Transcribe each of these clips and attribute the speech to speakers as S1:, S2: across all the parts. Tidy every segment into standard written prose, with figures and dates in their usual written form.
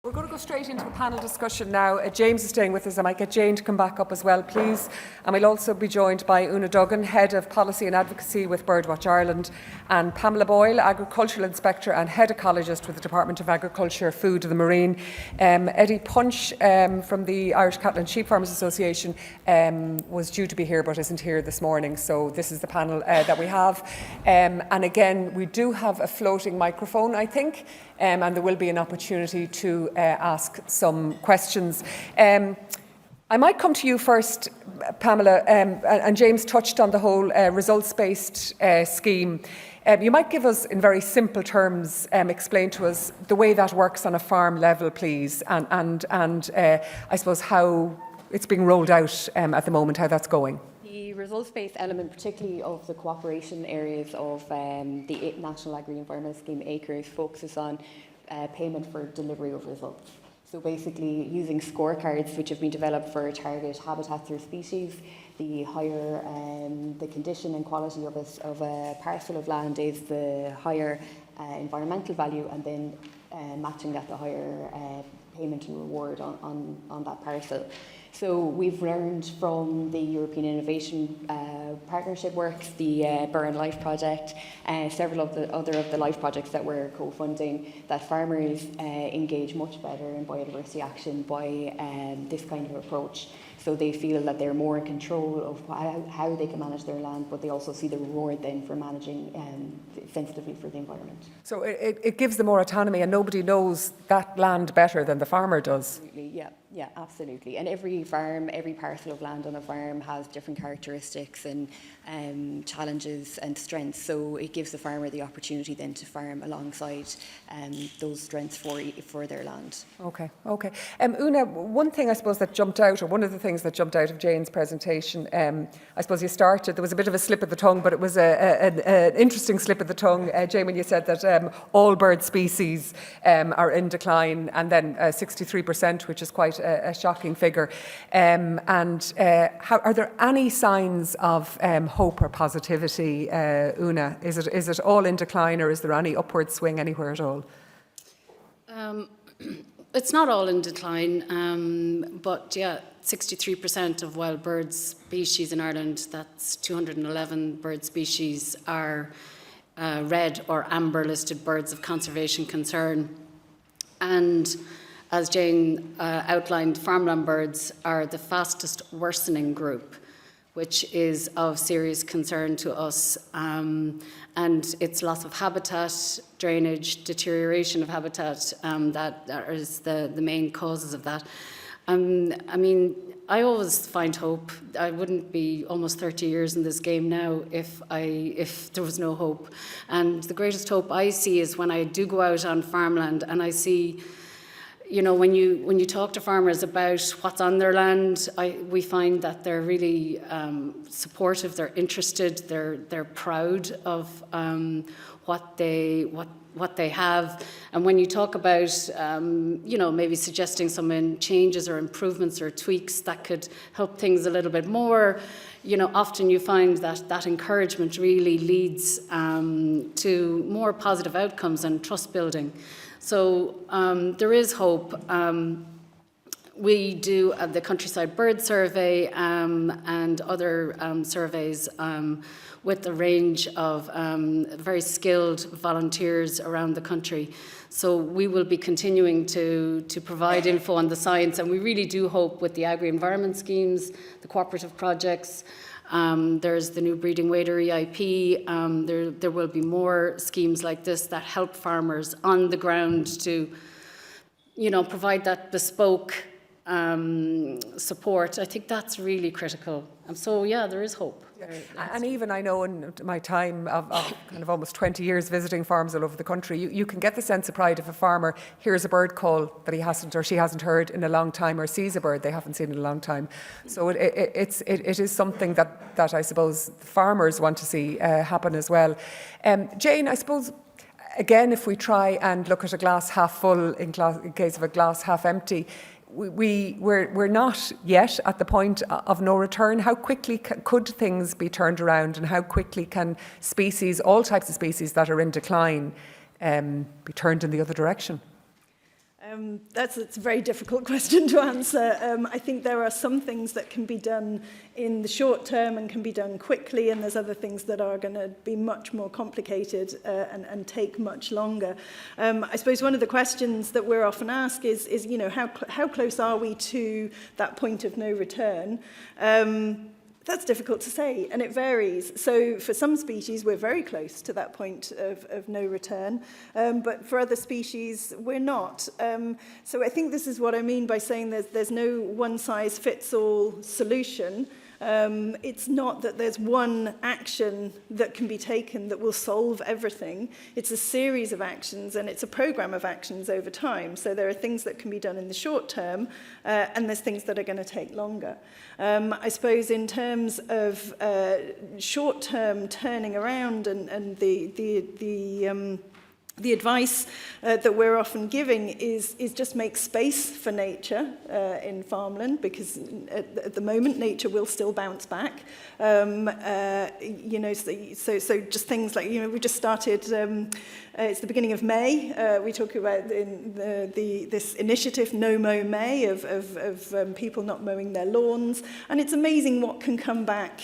S1: We're going to go straight into the panel discussion now. James is staying with us. I might get Jane to come back up as well, please. And we'll also be joined by Una Duggan, Head of Policy and Advocacy with Birdwatch Ireland, and Pamela Boyle, Agricultural Inspector and Head Ecologist with the Department of Agriculture, Food and the Marine. Eddie Punch from the Irish Cattle and Sheep Farmers Association was due to be here but isn't here this morning. So this is the panel that we have. And again, we do have a floating microphone, I think. And there will be an opportunity to ask some questions. I might come to you first, Pamela, and James touched on the whole results-based scheme. You might give us, in very simple terms, explain to us the way that works on a farm level, please, and I suppose how it's being rolled out at the moment, how that's going.
S2: The results-based element, particularly of the cooperation areas of the National Agri-Environment Scheme, ACRES, focuses on payment for delivery of results. So basically using scorecards which have been developed for target habitats or species, the higher the condition and quality of a parcel of land is, the higher environmental value, and then matching that the higher payment and reward on that parcel. So we've learned from the European Innovation Partnership works, the Burn Life project, several of the other of the life projects that we're co-funding, that farmers engage much better in biodiversity action by this kind of approach. So they feel that they're more in control of how they can manage their land, but they also see the reward then for managing sensitively for the environment. So
S1: it gives them more autonomy, and nobody knows that land better than the farmer does.
S2: Absolutely, yeah, absolutely. And every farm, every parcel of land on a farm has different characteristics and challenges and strengths. So it gives the farmer the opportunity then to farm alongside those strengths for their land.
S1: Okay. Una, one thing I suppose that jumped out, or one of the things that jumped out of Jane's presentation, I suppose you started, there was a bit of a slip of the tongue, but it was an interesting slip of the tongue, Jane, when you said that all bird species are in decline, and then 63%, which is quite a shocking figure. Are there any signs of hope or positivity, Una? Is it all in decline, or is there any upward swing anywhere at all?
S3: It's not all in decline, but yeah, 63% of wild bird species in Ireland, that's 211 bird species, are red or amber listed birds of conservation concern. And as Jane outlined, farmland birds are the fastest worsening group, which is of serious concern to us. And it's loss of habitat, drainage, deterioration of habitat that is the main causes of that. I mean, I always find hope. I wouldn't be almost 30 years in this game now if there was no hope. And the greatest hope I see is when I do go out on farmland and I see, you know, when you talk to farmers about what's on their land, we find that they're really supportive. They're interested. They're proud of what they have. And when you talk about, you know, maybe suggesting some changes or improvements or tweaks that could help things a little bit more, you know, often you find that encouragement really leads to more positive outcomes and trust building. So there is hope. We do the Countryside Bird Survey and other surveys with a range of very skilled volunteers around the country. So we will be continuing to provide info on the science, and we really do hope with the agri-environment schemes, the cooperative projects, there's the new breeding wader EIP. There will be more schemes like this that help farmers on the ground to, you know, provide that bespoke support. I think that's really critical. And so, yeah, there is hope.
S1: And even I know in my time of kind of almost 20 years visiting farms all over the country, you can get the sense of pride if a farmer hears a bird call that he hasn't or she hasn't heard in a long time, or sees a bird they haven't seen in a long time. So it is something that I suppose farmers want to see happen as well. Jane, I suppose, again, if we try and look at a glass half full in case of a glass half empty, we're not yet at the point of no return. How quickly could things be turned around, and how quickly can species, all types of species that are in decline, be turned in the other direction?
S4: It's a very difficult question to answer. I think there are some things that can be done in the short term and can be done quickly, and there's other things that are going to be much more complicated and take much longer. I suppose one of the questions that we're often asked is you know, how close are we to that point of no return? That's difficult to say, and it varies. So for some species, we're very close to that point of no return, but for other species, we're not. So I think this is what I mean by saying there's no one-size-fits-all solution. It's not that there's one action that can be taken that will solve everything. It's a series of actions, and it's a program of actions over time. So there are things that can be done in the short term, and there's things that are going to take longer. I suppose in terms of short-term turning around and the advice that we're often giving is just make space for nature in farmland, because at the moment nature will still bounce back. You know, so just things like, you know, we just started. It's the beginning of May. We talk about this initiative, No Mow May, of people not mowing their lawns, and it's amazing what can come back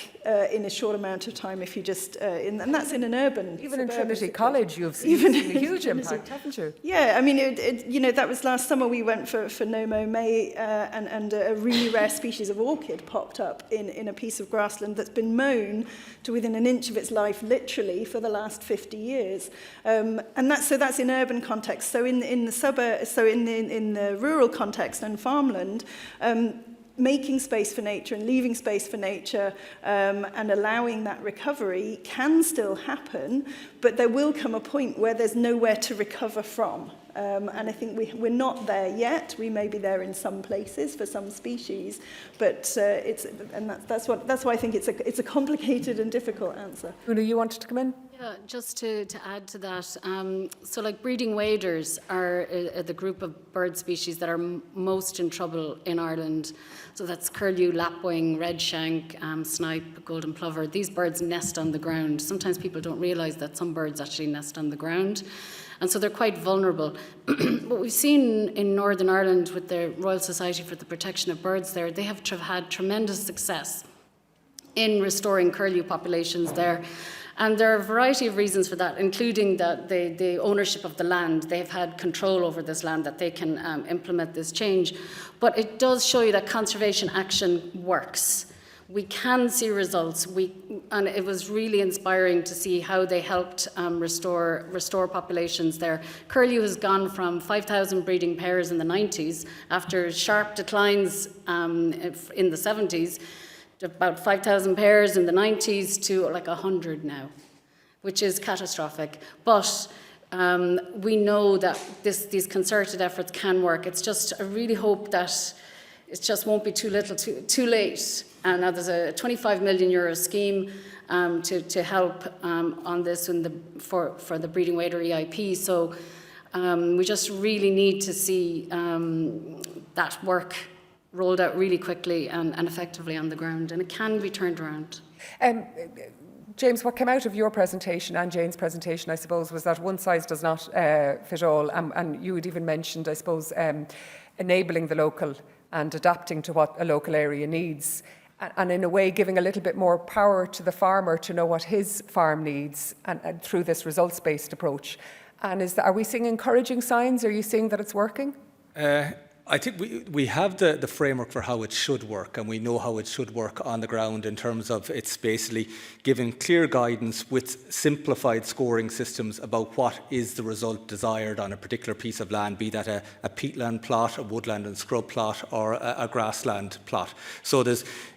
S4: in a short amount of time if you just. And that's in an urban.
S1: Even in Trinity College, you've seen a huge impact, haven't you?
S4: Yeah, I mean, you know, that was last summer. We went for No Mow May, and a really rare species of orchid popped up in a piece of grassland that's been mown to within an inch of its life, literally, for the last 50 years. And that's in urban context. So in the suburb, so in the rural context and farmland, making space for nature and leaving space for nature and allowing that recovery can still happen, but there will come a point where there's nowhere to recover from. And I think we're not there yet. We may be there in some places for some species, but that's why I think it's a complicated and difficult answer.
S1: Una, you wanted to come in?
S3: Yeah, just to add to that, so like breeding waders are the group of bird species that are most in trouble in Ireland. So that's curlew, lapwing, redshank, snipe, golden plover. These birds nest on the ground. Sometimes people don't realise that some birds actually nest on the ground. And so they're quite vulnerable. What we've seen in Northern Ireland with the Royal Society for the Protection of Birds there, they have had tremendous success in restoring curlew populations there. And there are a variety of reasons for that, including the ownership of the land. They've had control over this land, that they can implement this change. But it does show you that conservation action works. We can see results, and it was really inspiring to see how they helped restore populations there. Curlew has gone from 5,000 breeding pairs in the 90s, after sharp declines in the 70s, to about 5,000 pairs in the 90s to like 100 now, which is catastrophic. But we know that these concerted efforts can work. It's just, I really hope that it just won't be too late. And now there's a €25 million scheme to help on this for the breeding wader EIP. So we just really need to see that work rolled out really quickly and effectively on the ground, and it can be turned around.
S1: James, what came out of your presentation and Jane's presentation, I suppose, was that one size does not fit all, and you had even mentioned, I suppose, enabling the local and adapting to what a local area needs, and in a way giving a little bit more power to the farmer to know what his farm needs, and through this results-based approach. And are we seeing encouraging signs? Are you seeing that it's working?
S5: I think we have the framework for how it should work, and we know how it should work on the ground in terms of it's basically giving clear guidance with simplified scoring systems about what is the result desired on a particular piece of land, be that a peatland plot, a woodland and scrub plot, or a grassland plot. So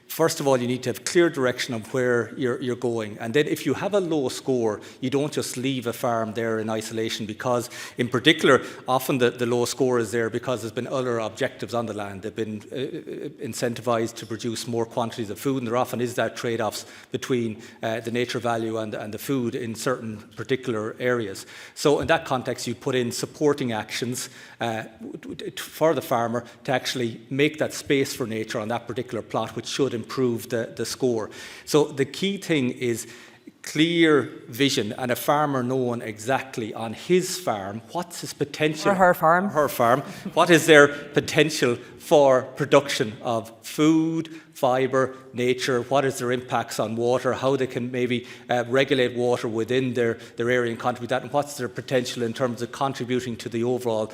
S5: first of all, you need to have clear direction of where you're going. And then if you have a low score, you don't just leave a farm there in isolation, because in particular, often the low score is there because there's been other objectives on the land. They've been incentivized to produce more quantities of food, and there often is that trade-offs between the nature value and the food in certain particular areas. So in that context, you put in supporting actions for the farmer to actually make that space for nature on that particular plot, which should improve the score. So the key thing is clear vision and a farmer knowing exactly on his farm what's his potential.
S1: Or her farm.
S5: Her farm. What is their potential for production of food, fibre, nature, what is their impacts on water, how they can maybe regulate water within their area and contribute that, and what's their potential in terms of contributing to the overall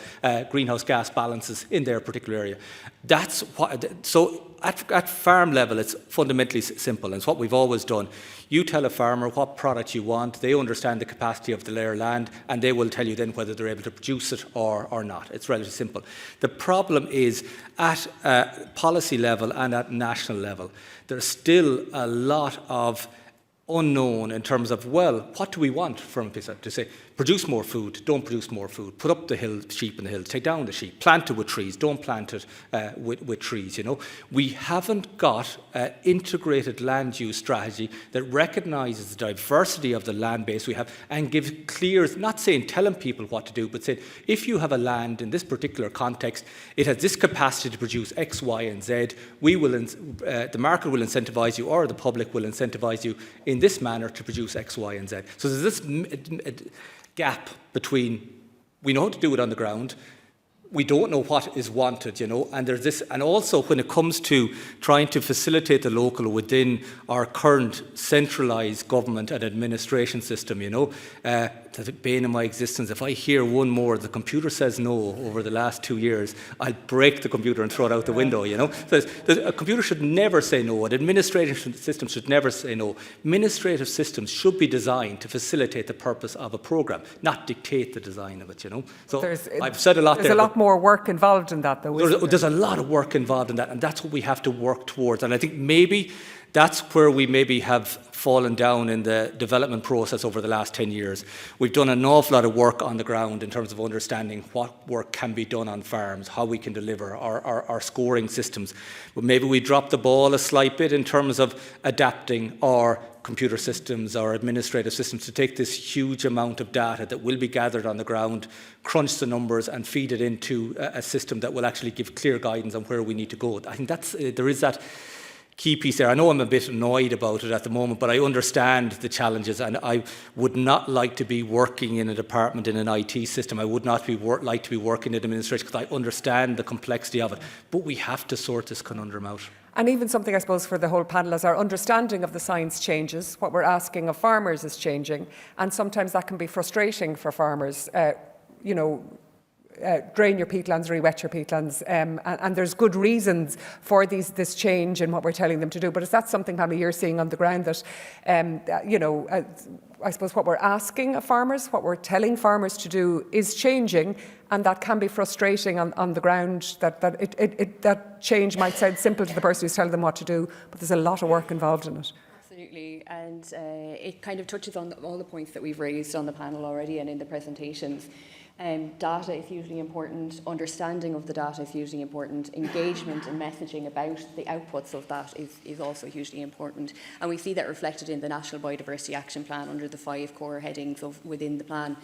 S5: greenhouse gas balances in their particular area. That's what, so at farm level, it's fundamentally simple, and it's what we've always done. You tell a farmer what product you want, they understand the capacity of their land, and they will tell you then whether they're able to produce it or not. It's relatively simple. The problem is at policy level and at national level, there's still a lot of unknown in terms of, well, what do we want from people to say, produce more food, don't produce more food, put up the hill, sheep in the hills, take down the sheep, plant it with trees, don't plant it with trees, you know. We haven't got an integrated land use strategy that recognises the diversity of the land base we have and gives clear, not saying telling people what to do, but saying, if you have a land in this particular context, it has this capacity to produce X, Y, and Z, we will, the market will incentivise you, or the public will incentivise you in this manner to produce X, Y, and Z. So there's this gap between we know how to do it on the ground, we don't know what is wanted, you know, and there's this, and also when it comes to trying to facilitate the local within our current centralised government and administration system, you know, the bane of my existence. If I hear one more, the computer says no over the last 2 years, I'll break the computer and throw it out the window, you know. So a computer should never say no, an administration system should never say no. Administrative systems should be designed to facilitate the purpose of a programme, not dictate the design of it, you know. So I've said a lot there.
S1: There's a lot more work involved in that, though, isn't there?
S5: There's a lot of work involved in that, and that's what we have to work towards. And I think maybe that's where we maybe have fallen down in the development process over the last 10 years. We've done an awful lot of work on the ground in terms of understanding what work can be done on farms, how we can deliver our scoring systems. But maybe we dropped the ball a slight bit in terms of adapting our computer systems or administrative systems to take this huge amount of data that will be gathered on the ground, crunch the numbers and feed it into a system that will actually give clear guidance on where we need to go. I think that's there is that key piece there. I know I'm a bit annoyed about it at the moment, but I understand the challenges, and I would not like to be working in a department in an IT system. I would not like to be working in administration, because I understand the complexity of it. But we have to sort this conundrum out.
S1: And even something, I suppose, for the whole panel, as our understanding of the science changes, what we're asking of farmers is changing, and sometimes that can be frustrating for farmers. You know, drain your peatlands, re-wet your peatlands, and there's good reasons for this change in what we're telling them to do. But is that something, Pamela, you're seeing on the ground that, you know, I suppose what we're asking of farmers, what we're telling farmers to do is changing, and that can be frustrating on the ground, that change might sound simple to the person who's telling them what to do, but there's a lot of work involved in it.
S2: Absolutely, and it kind of touches on all the points that we've raised on the panel already and in the presentations. Data is hugely important, understanding of the data is hugely important, engagement and messaging about the outputs of that is also hugely important. And we see that reflected in the National Biodiversity Action Plan under the 5 core headings within the plan.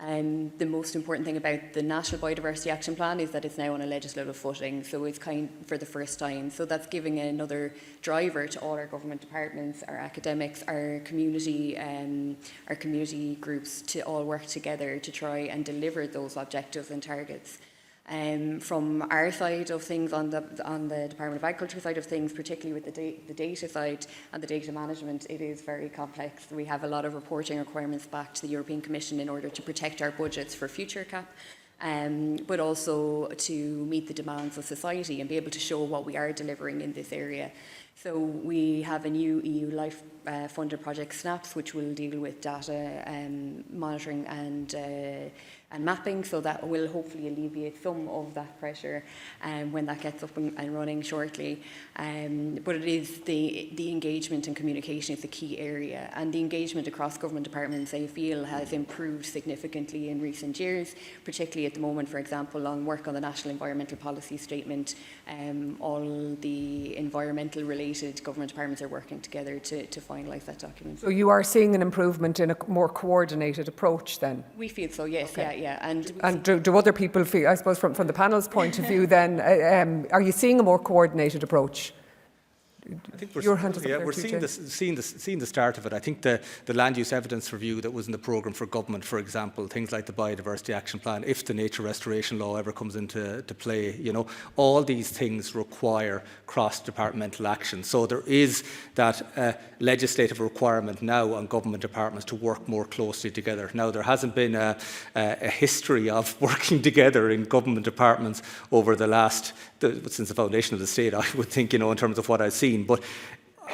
S2: The most important thing about the National Biodiversity Action Plan is that it's now on a legislative footing, so it's for the first time. So that's giving another driver to all our government departments, our academics, our community groups to all work together to try and deliver those objectives and targets. From our side of things, on the Department of Agriculture side of things, particularly with the data side and the data management, it is very complex. We have a lot of reporting requirements back to the European Commission in order to protect our budgets for future CAP, but also to meet the demands of society and be able to show what we are delivering in this area. So we have a new EU Life funded project, SNAPS, which will deal with data monitoring and mapping, so that will hopefully alleviate some of that pressure when that gets up and running shortly. But it is the engagement and communication is the key area, and the engagement across government departments, I feel, has improved significantly in recent years, particularly at the moment, for example, on work on the National Environmental Policy Statement. All the environmental related government departments are working together to finalise that document. So
S1: you are seeing an improvement in a more coordinated approach then?
S2: We feel so, yes, okay. Yeah.
S1: And do other people feel, I suppose from the panel's point of view then, are you seeing a more coordinated approach?
S5: I think we're,
S1: your hand is up
S5: yeah,
S1: there
S5: we're
S1: too,
S5: seeing
S1: Jane.
S5: the start of it. I think the land use evidence review that was in the programme for government, for example, things like the Biodiversity Action Plan, if the nature restoration law ever comes into play, you know, all these things require cross-departmental action. So there is that legislative requirement now on government departments to work more closely together. Now, there hasn't been a history of working together in government departments over the last, since the foundation of the state, I would think, you know, in terms of what I've seen. But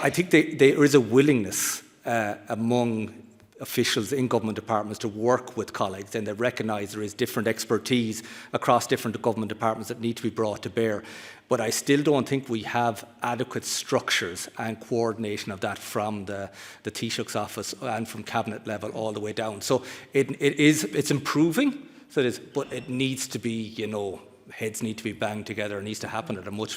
S5: I think there is a willingness among officials in government departments to work with colleagues, and they recognise there is different expertise across different government departments that need to be brought to bear. But I still don't think we have adequate structures and coordination of that from the Taoiseach's office and from cabinet level all the way down. So it's improving, but it needs to be, you know, heads need to be banged together. It needs to happen at a much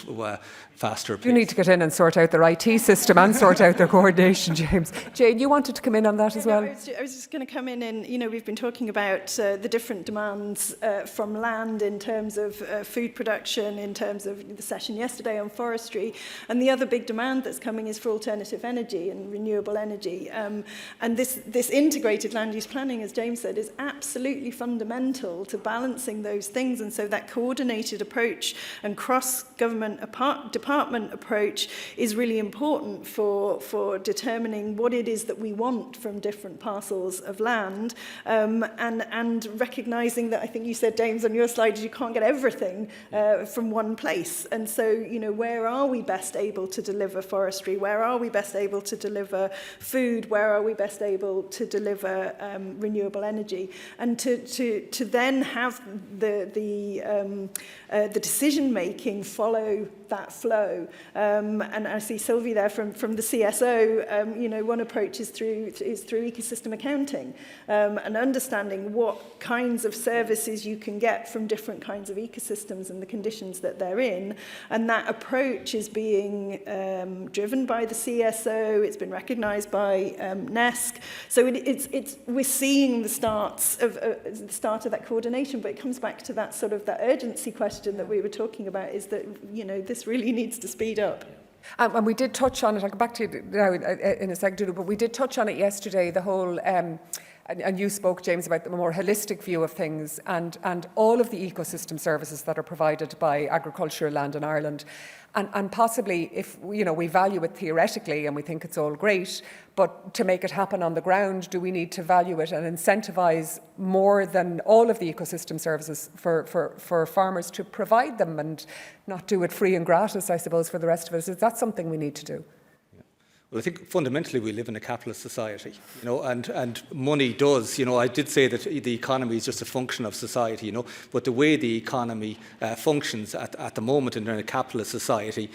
S5: faster pace.
S1: You need to get in and sort out their IT system and sort out their coordination, James. Jane, you wanted to come in on that as well?
S4: I was just going to come in and, you know, we've been talking about the different demands from land in terms of food production, in terms of the session yesterday on forestry, and the other big demand that's coming is for alternative energy and renewable energy. And this integrated land use planning, as James said, is absolutely fundamental to balancing those things, and so that coordinated approach and cross-government department approach is really important for determining what it is that we want from different parcels of land, and recognising that, I think you said, James, on your slide, you can't get everything from one place. And so, you know, where are we best able to deliver forestry? Where are we best able to deliver food? Where are we best able to deliver renewable energy? And to then have the decision making follow that flow. And I see Sylvie there from the CSO. You know, one approach is through ecosystem accounting, and understanding what kinds of services you can get from different kinds of ecosystems and the conditions that they're in. And that approach is being driven by the CSO. It's been recognised by NESC. So we're seeing the start of that coordination. But it comes back to that sort of that urgency question that we were talking about, is that, you know, this really needs to speed up.
S1: And we did touch on it, I'll go back to you now in a second, but we did touch on it yesterday, the whole, and you spoke, James, about the more holistic view of things and all of the ecosystem services that are provided by agricultural land in Ireland. And possibly, if, you know, we value it theoretically and we think it's all great, but to make it happen on the ground, do we need to value it and incentivise more than all of the ecosystem services for farmers to provide them, and not do it free and gratis, I suppose, for the rest of us? Is that something we need to do?
S5: Well, I think fundamentally we live in a capitalist society, you know, and money does, you know, I did say that the economy is just a function of society, you know, but the way the economy functions at the moment in a capitalist society,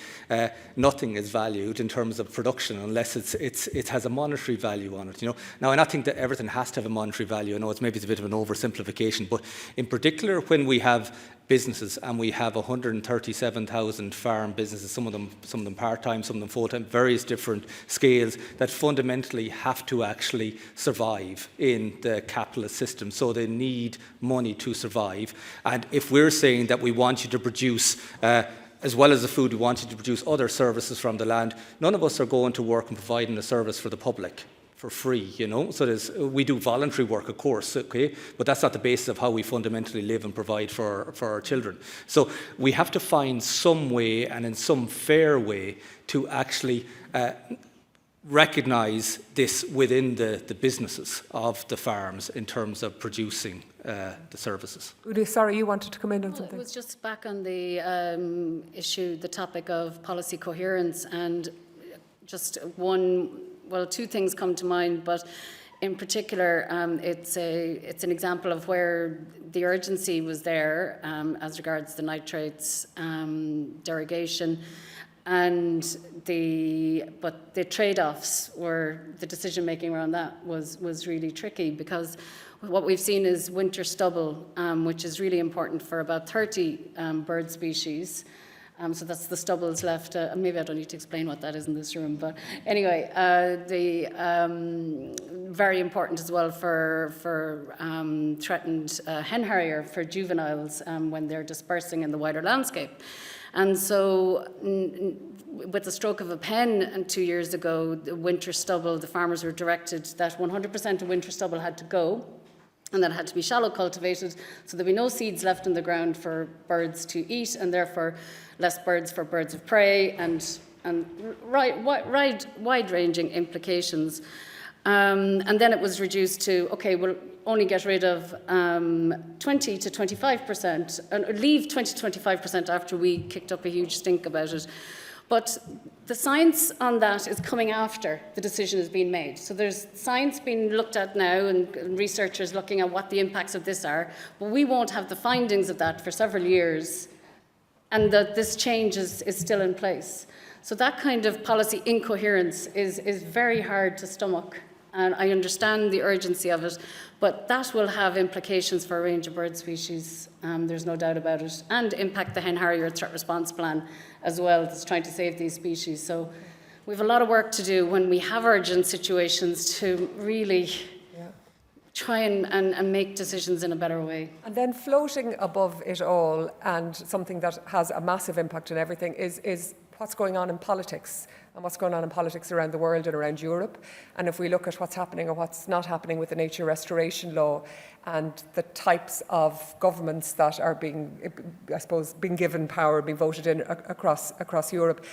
S5: nothing is valued in terms of production unless it has a monetary value on it, you know. Now, I think that everything has to have a monetary value. I know it's a bit of an oversimplification, but in particular when we have businesses, and we have 137,000 farm businesses, some of them part-time, some of them full-time, various different scales, that fundamentally have to actually survive in the capitalist system. So they need money to survive. And if we're saying that we want you to produce as well as the food, we want you to produce other services from the land, none of us are going to work and providing a service for the public for free, you know. So we do voluntary work, of course, okay, but that's not the basis of how we fundamentally live and provide for our children. So we have to find some way, and in some fair way, to actually recognise this within the businesses of the farms in terms of producing the services.
S1: Udi, sorry, you wanted to come in on something?
S3: It was just back on the issue, the topic of policy coherence, and just two things come to mind, but in particular, it's an example of where the urgency was there as regards the nitrates derogation, and but the trade-offs were, the decision making around that was really tricky, because what we've seen is winter stubble, which is really important for about 30 bird species. So that's the stubbles left. Maybe I don't need to explain what that is in this room, but anyway, very important as well for threatened hen harrier for juveniles when they're dispersing in the wider landscape. And so with the stroke of a pen 2 years ago, the winter stubble, the farmers were directed that 100% of winter stubble had to go, and that it had to be shallow cultivated, so there'd be no seeds left in the ground for birds to eat, and therefore less birds for birds of prey, and wide-ranging implications. And then it was reduced to, okay, we'll only get rid of 20 to 25%, and leave 20 to 25% after we kicked up a huge stink about it. But the science on that is coming after the decision has been made. So there's science being looked at now, and researchers looking at what the impacts of this are, but we won't have the findings of that for several years, and that this change is still in place. So that kind of policy incoherence is very hard to stomach, and I understand the urgency of it, but that will have implications for a range of bird species, there's no doubt about it, and impact the hen harrier threat response plan as well, that's trying to save these species. So we have a lot of work to do when we have urgent situations to really try and make decisions in a better way.
S1: And then floating above it all, and something that has a massive impact on everything, is what's going on in politics, and what's going on in politics around the world and around Europe. And if we look at what's happening or what's not happening with the nature restoration law, and the types of governments that are being, I suppose, being given power, being voted in across Europe,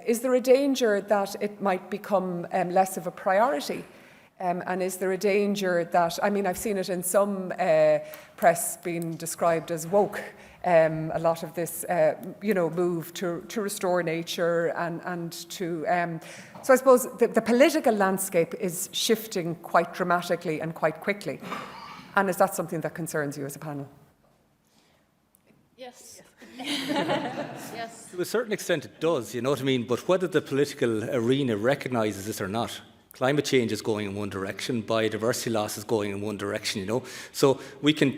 S1: is there a danger that it might become less of a priority? And is there a danger that, I mean, I've seen it in some press being described as woke, a lot of this, move to restore nature and to, so I suppose the political landscape is shifting quite dramatically and quite quickly. And is that something that concerns you as a panel?
S3: Yes. Yes.
S5: To a certain extent it does, you know what I mean? But whether the political arena recognises this or not, climate change is going in one direction, biodiversity loss is going in one direction, you know. So we can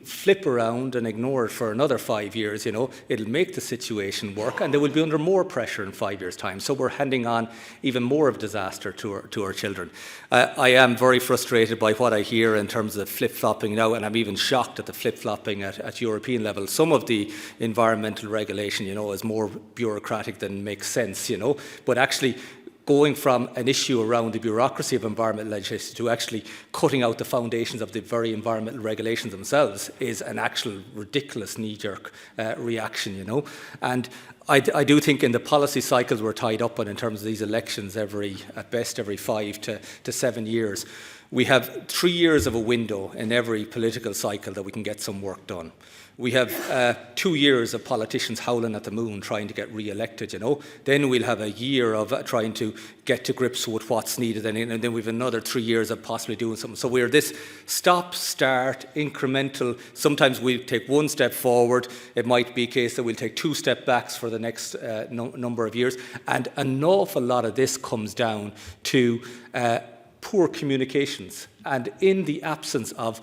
S5: flip around and ignore it for another 5 years, you know. It'll make the situation work, and they will be under more pressure in 5 years' time. So we're handing on even more of disaster to our children. I am very frustrated by what I hear in terms of flip-flopping now, and I'm even shocked at the flip-flopping at European level. Some of the environmental regulation, you know, is more bureaucratic than makes sense, you know. But actually, going from an issue around the bureaucracy of environmental legislation to actually cutting out the foundations of the very environmental regulations themselves is an actual ridiculous knee-jerk reaction, you know. And I do think in the policy cycles we're tied up on in terms of these elections at best every 5 to 7 years, we have 3 years of a window in every political cycle that we can get some work done. We have 2 years of politicians howling at the moon trying to get re-elected, you know. Then we'll have a year of trying to get to grips with what's needed, and then we've another 3 years of possibly doing something. So we're this stop-start, incremental. Sometimes we take one step forward. It might be a case that we'll take 2 step backs for the next number of years. And an awful lot of this comes down to poor communications. And in the absence of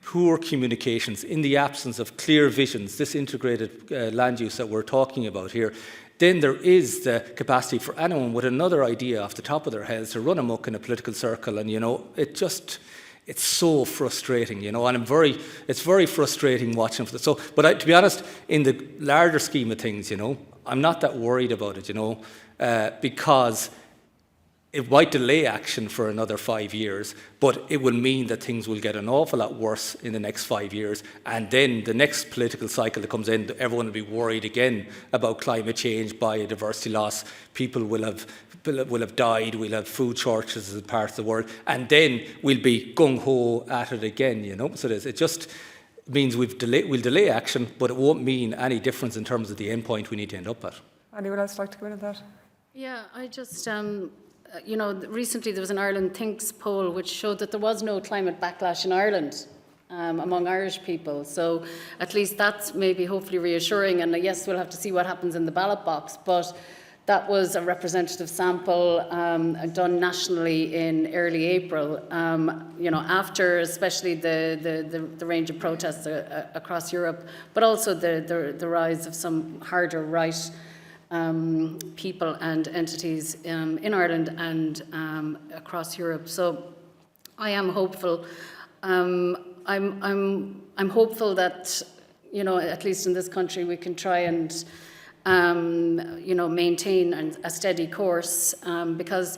S5: poor communications, in the absence of clear visions, this integrated land use that we're talking about here, then there is the capacity for anyone with another idea off the top of their heads to run amok in a political circle. And, you know, it's so frustrating, you know, and it's very frustrating watching. But to be honest, in the larger scheme of things, you know, I'm not that worried about it, you know, because it might delay action for another 5 years, but it will mean that things will get an awful lot worse in the next 5 years. And then the next political cycle that comes in, everyone will be worried again about climate change, biodiversity loss. People will have died. We'll have food shortages in parts of the world, and then we'll be gung ho at it again. You know, so it just means we'll delay action, but it won't mean any difference in terms of the end point we need to end up at.
S1: Anyone else like to go into that?
S3: Yeah, I just. Recently there was an Ireland Thinks poll which showed that there was no climate backlash in Ireland among Irish people. So at least that's maybe hopefully reassuring. And yes, we'll have to see what happens in the ballot box. But that was a representative sample done nationally in early April. After especially the range of protests across Europe, but also the rise of some harder right people and entities in Ireland and across Europe. So I am hopeful. I'm hopeful that you know, at least in this country, we can try and, you know, maintain a steady course, because,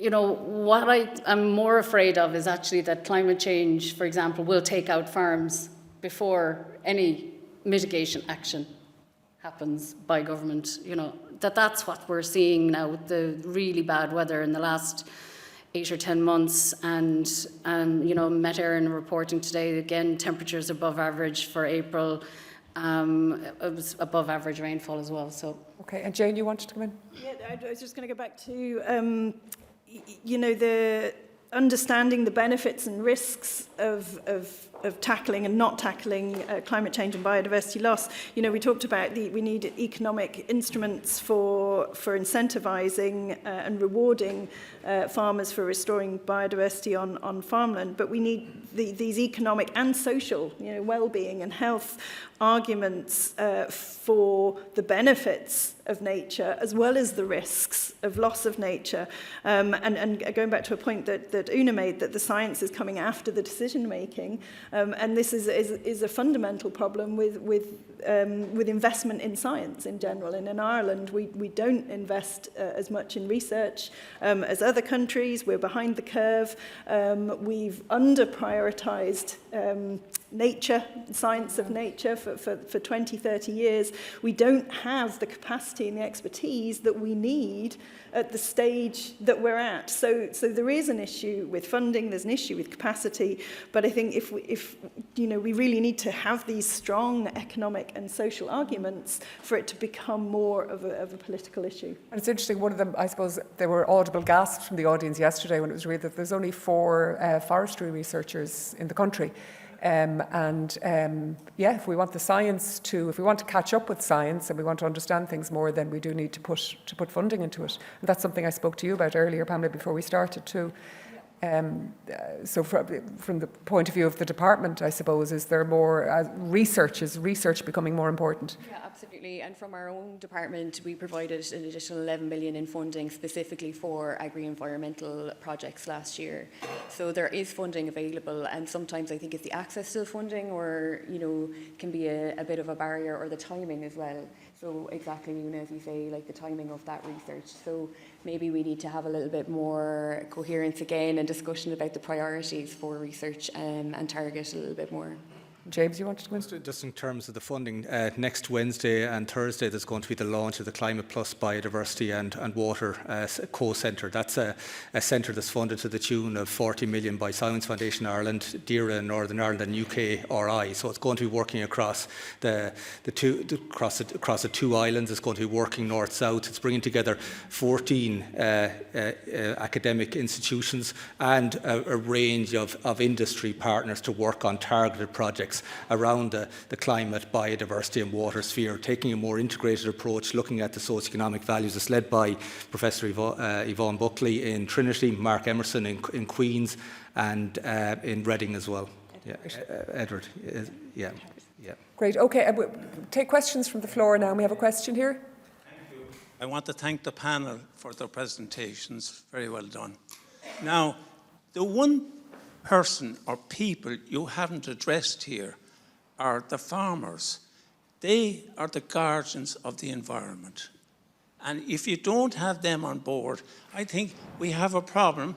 S3: you know, what I'm more afraid of is actually that climate change, for example, will take out farms before any mitigation action happens by government. You know, that's what we're seeing now with the really bad weather in the last 8 or 10 months, and you know, Moran reporting today again temperatures above average for April. It was above average rainfall as well. So
S1: Okay, and Jane, you wanted to come in?
S4: Yeah, I was just going to go back to, you know, the understanding the benefits and risks of tackling and not tackling climate change and biodiversity loss. You know, we talked about we need economic instruments for incentivizing and rewarding farmers for restoring biodiversity on farmland, but we need these economic and social, you know, well-being and health arguments for the benefits of nature as well as the risks of loss of nature. And going back to a point that Una made, that the science is coming after the decision making, and this is a fundamental problem with investment in science in general. And in Ireland, we don't invest as much in research as other countries. We're behind the curve. We've under-prioritized nature, science of nature for 20, 30 years. We don't have the capacity and the expertise that we need at the stage that we're at. So there is an issue with funding, there's an issue with capacity, but I think if you know, we really need to have these strong economic and social arguments for it to become more of a political issue.
S1: And it's interesting, one of them, I suppose, there were audible gasps from the audience yesterday when it was read that there's only 4 forestry researchers in the country. Yeah, if we want the science if we want to catch up with science and we want to understand things more, then we do need to put funding into it. And that's something I spoke to you about earlier, Pamela, before we started too. So from the point of view of the department, I suppose, is there more research becoming more important?
S2: Yeah, absolutely. And from our own department, we provided an additional 11 million in funding specifically for agri-environmental projects last year. So there is funding available, and sometimes I think it's the access to the funding, or, you know, can be a bit of a barrier, or the timing as well. So exactly, Una, as you say, like the timing of that research. So maybe we need to have a little bit more coherence again and discussion about the priorities for research, and target a little bit more.
S1: James, you wanted to go in?
S5: Just in terms of the funding, next Wednesday and Thursday there's going to be the launch of the Climate Plus Biodiversity and Water Co-Centre. That's a centre that's funded to the tune of 40 million by Science Foundation Ireland, DERA in Northern Ireland and UKRI. So it's going to be working across the 2 islands. It's going to be working north-south. It's bringing together 14 academic institutions and a range of industry partners to work on targeted projects around the climate, biodiversity and water sphere, taking a more integrated approach, looking at the socioeconomic values. It's led by Professor Yvonne Buckley in Trinity, Mark Emerson in Queen's, and in Reading as well. Yeah, Edward. Yeah.
S1: Great. Okay, we'll take questions from the floor now. We have a question here.
S6: Thank you. I want to thank the panel for their presentations. Very well done. Now, the one person or people you haven't addressed here are the farmers. They are the guardians of the environment. And if you don't have them on board, I think we have a problem.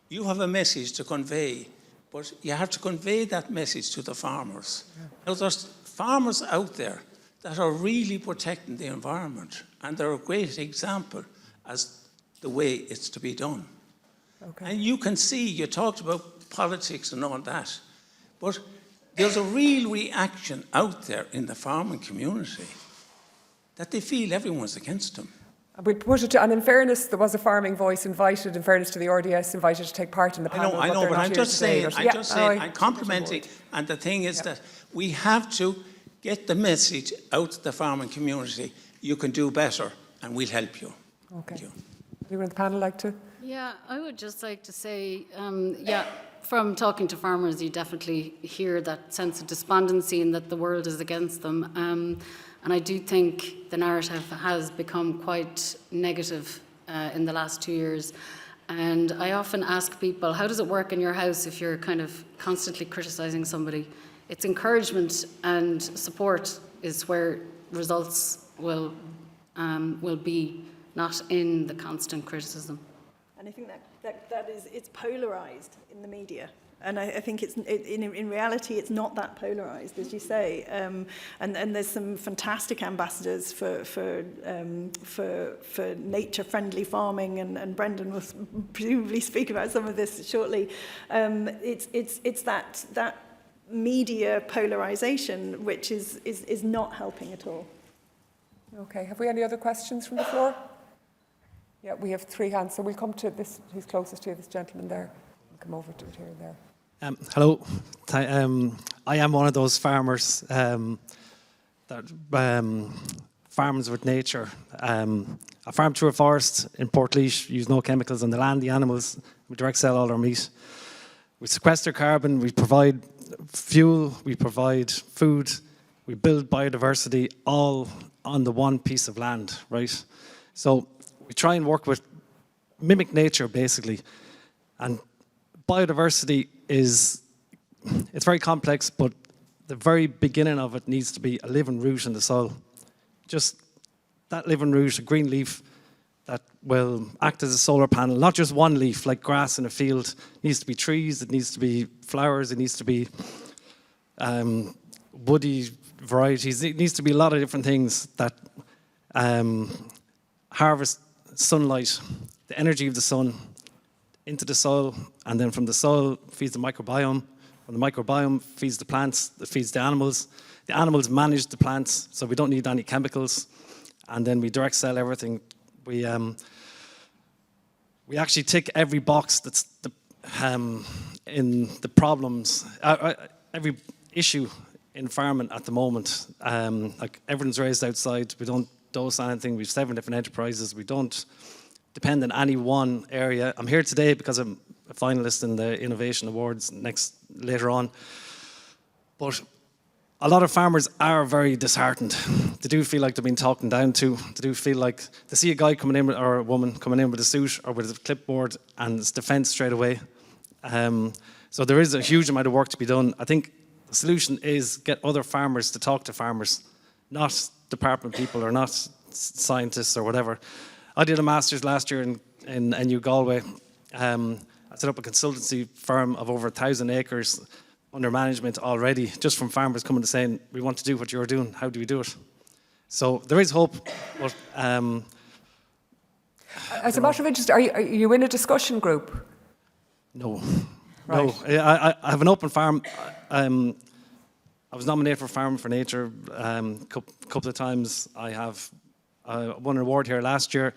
S6: You have a message to convey, but you have to convey that message to the farmers. Yeah. Now, there's farmers out there that are really protecting the environment, and they're a great example as the way it's to be done. Okay. And you can see, you talked about politics and all that, but there's a real reaction out there in the farming community that they feel everyone's against them.
S1: We put it to, and in fairness, there was a farming voice invited, in fairness to the RDS, invited to take part in the panel.
S6: I know, but I'm just saying, I'm complimenting, and the thing is that we have to get the message out to the farming community. You can do better, and we'll help you.
S1: Okay. Thank you. Anyone in the panel like to?
S3: Yeah, I would just like to say, from talking to farmers, you definitely hear that sense of despondency and that the world is against them. And I do think the narrative has become quite negative in the last 2 years. And I often ask people, how does it work in your house if you're kind of constantly criticising somebody? It's encouragement and support is where results will be, not in the constant criticism.
S4: And I think it's polarised in the media. And I think in reality, it's not that polarised, as you say. And there's some fantastic ambassadors for nature-friendly farming, and Brendan will presumably speak about some of this shortly. It's that media polarisation which is not helping at all.
S1: Okay, have we any other questions from the floor? Yeah, we have 3 hands, so we'll come to this, who's closest to you, this gentleman there. We'll come over to it here and there.
S7: Hello. I am one of those farmers that farms with nature. I farm through a forest in Portlaoise, use no chemicals on the land, the animals. We direct sell all our meat. We sequester carbon, we provide fuel, we provide food, we build biodiversity all on the one piece of land, right? So we try and mimic nature basically. And biodiversity it's very complex, but the very beginning of it needs to be a living root in the soil. Just that living root, a green leaf that will act as a solar panel, not just one leaf like grass in a field. It needs to be trees, it needs to be flowers, it needs to be woody varieties. It needs to be a lot of different things that harvest sunlight, the energy of the sun, into the soil, and then from the soil feeds the microbiome. From the microbiome feeds the plants, that feeds the animals. The animals manage the plants, so we don't need any chemicals. And then we direct sell everything. We actually tick every box that's in the problems, every issue in farming at the moment. Like everything's raised outside. We don't dose anything. We've 7 different enterprises. We don't depend on any one area. I'm here today because I'm a finalist in the Innovation Awards later on. But a lot of farmers are very disheartened. They do feel like they're being talked down to. They do feel like they see a guy coming in or a woman coming in with a suit or with a clipboard and it's defence straight away. So there is a huge amount of work to be done. I think the solution is get other farmers to talk to farmers, not department people or not scientists or whatever. I did a master's last year in NU Galway. I set up a consultancy firm of over 1,000 acres under management already, just from farmers coming to saying, we want to do what you're doing, how do we do it? So there is hope, but...
S1: As a matter of interest, are you in a discussion group?
S7: No.
S1: Right.
S7: No, I have an open farm. I was nominated for Farm for Nature a couple of times. I have won an award here last year.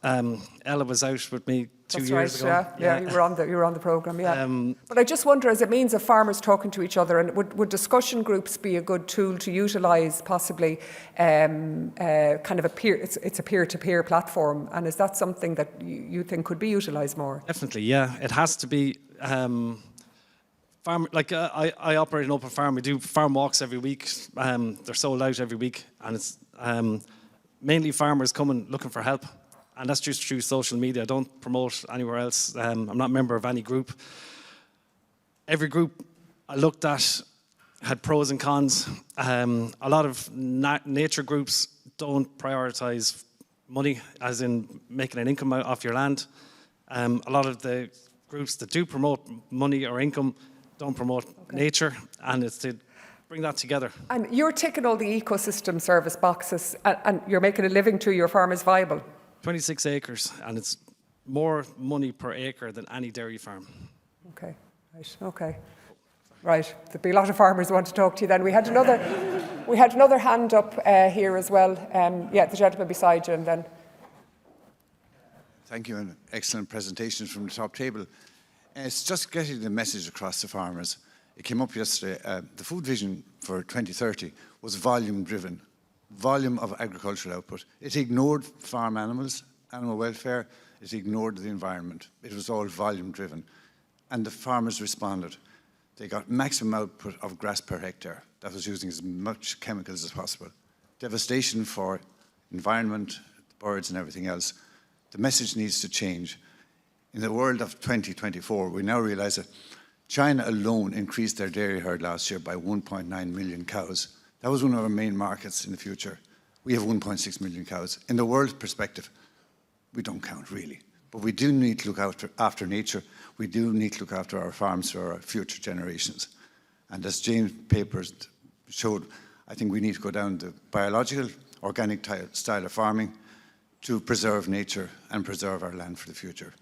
S7: Ella was out with me two years ago.
S1: Yeah, you were on the programme, yeah. But I just wonder, as it means of farmers talking to each other, and would discussion groups be a good tool to utilise possibly kind of it's a peer-to-peer platform, and is that something that you think could be utilised more?
S7: Definitely, yeah. It has to be. I operate an open farm. We do farm walks every week. They're sold out every week, and it's mainly farmers coming looking for help. And that's just through social media. I don't promote anywhere else. I'm not a member of any group. Every group I looked at had pros and cons. A lot of nature groups don't prioritise money, as in making an income off your land. A lot of the groups that do promote money or income don't promote nature, and it's to bring that together. And
S1: you're ticking all the ecosystem service boxes, and you're making a living through your farm is viable.
S7: 26 acres, and it's more money per acre than any dairy farm.
S1: Okay, right, okay. Right, there'd be a lot of farmers who want to talk to you then. We had another hand up here as well. Yeah, the gentleman beside you, and then...
S8: Thank you, and excellent presentations from the top table. It's just getting the message across to farmers. It came up yesterday. The food vision for 2030 was volume-driven. Volume of agricultural output. It ignored farm animals, animal welfare. It ignored the environment. It was all volume-driven. And the farmers responded. They got maximum output of grass per hectare. That was using as much chemicals as possible. Devastation for environment, birds and everything else. The message needs to change. In the world of 2024, we now realise that China alone increased their dairy herd last year by 1.9 million cows. That was one of our main markets in the future. We have 1.6 million cows. In the world perspective, we don't count really. But we do need to look after nature. We do need to look after our farms for our future generations. And as James' papers showed, I think we need to go down the biological, organic style of farming to preserve nature and preserve our land for the future.